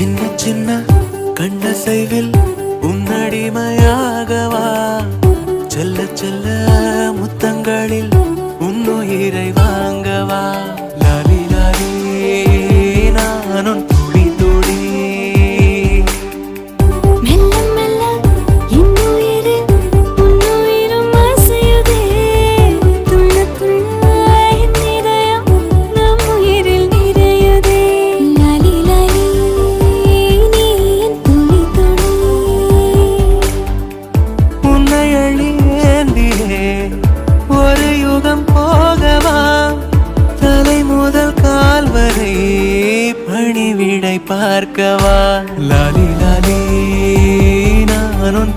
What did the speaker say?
சின்ன சின்ன கண்ணசைவில் உன்னடிமையாகவா செல்ல செல்ல முத்தங்களில் உன்னுயிரை வாங்கவா லாலி லாலி நானும் துளி துளி மெல்ல மெல்ல இன்னுயிரு உன்னுயிரும் அசையுதே துள்ள துள்ள என் இதயம் நம் உயிரில் நிறையுதே லாலி லாலி நீ என் துளி துளி உன்னை அழியேந்தியே ஒரு யுகம் போகவா தலை முதல் கால் வரை பணிவிடை பார்க்கவா லாலி லாலி நானும்